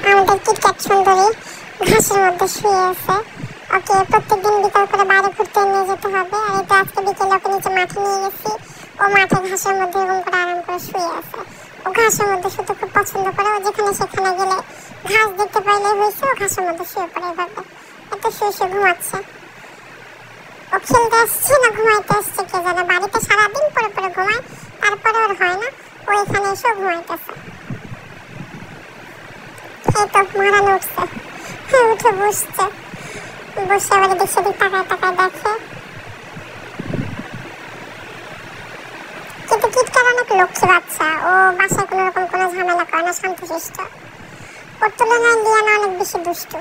আমাদের কিটক্যাট সুন্দরী ঘাসের মধ্যে শুয়ে আছে। ওকে প্রত্যেকদিন বিকাল করে বাইরে ঘুরতে নিয়ে যেতে হবে। আর এই তো আজকে বিকেলে ওকে নিচে মাঠে নিয়ে গেছি। ও মাঠে ঘাসের মধ্যে এরকম করে আরাম করে শুয়ে আছে। ও ঘাসের মধ্যে শুতে খুব পছন্দ করে। ও যেখানে সেখানে গেলে ঘাস দেখতে পাইলে হয়েছে ও ঘাসের মধ্যে শুয়ে পড়ে এভাবে। এত শুয়ে শুয়ে ঘুমাচ্ছে। ও খেলতে আসছে না ঘুমাইতে আসছে কে জানে। বাড়িতে সারাদিন পরে পরে ঘুমায়, তারপরে ওর হয় না, ও এখানে এসে ঘুমাইতেছে। এই তো মহারানী উঠছে, হ্যাঁ উঠে বসছে। বসে আবার এদিক সেদিক তাকায় তাকায় দেখে। কিন্তু কিটক্যাট অনেক লক্ষ্মী বাচ্চা। ও বাসায় কোনো রকম কোনো ঝামেলা করে না, শান্তশিষ্ট। ওর তুলনায় লিয়ানা অনেক বেশি দুষ্টু।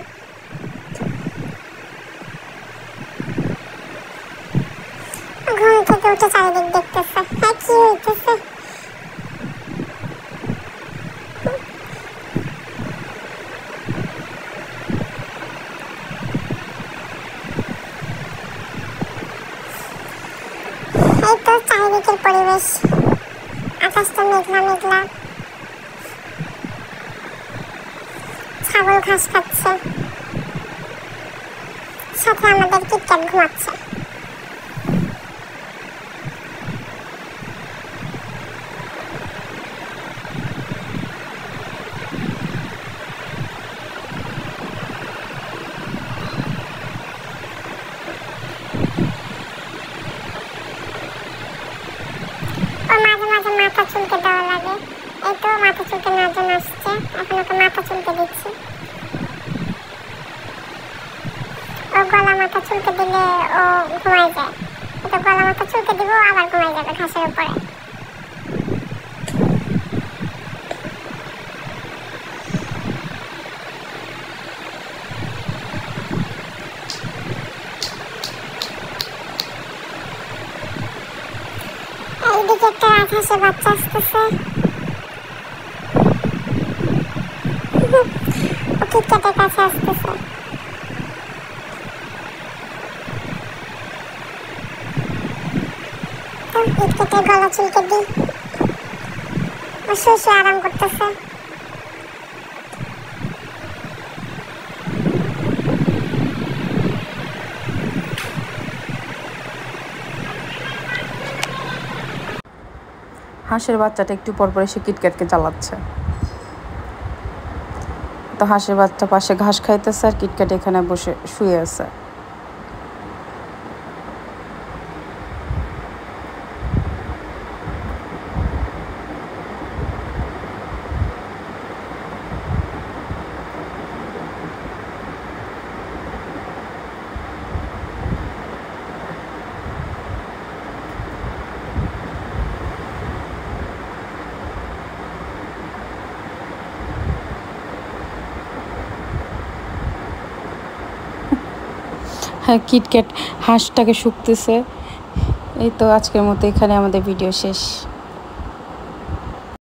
ঘুম থেকে উঠে চারিদিক দেখতেছে, হ্যাঁ কি হইতেছে। এই তো চারিদিকের পরিবেশ, আকাশটা মেঘলা মেঘলা। ছাগল ঘাস খাচ্ছে, সাথে আমাদের কিটক্যাট ঘুমাচ্ছে। মাঝে মাঝে মাথা চুলকে দেওয়া লাগে। এই তো মাথা চুলকে নেওয়ার জন্য আসছে, এখন ওকে মাথা চুলকে দিচ্ছি। ও গলা মাথা চুলকে দিলে ও ঘুমায় যায়। তো গলা মাথা চুলকে দিব, আবার ঘুমায় যাবে ঘাসের উপরে। এইদিকে একটা রাজহাঁসের বাচ্চা আসতেছে। ও কিটক্যাটের কাছে আসতেছে। কিটক্যাটের গলা চুলকে দিই। ও শুয়ে শুয়ে আরাম করতেছে। হাঁসের বাচ্চাটা একটু পর পর এসে কিটক্যাটকে জ্বালাচ্ছে। তো হাঁসের বাচ্চা পাশে ঘাস খাইতেছে আর কিটক্যাট এখানে বসে শুয়ে আছে। হ্যাঁ, কিটক্যাট হাঁসটাকে শুকতেছে। এই তো আজকের মতো এখানে আমাদের ভিডিও শেষ।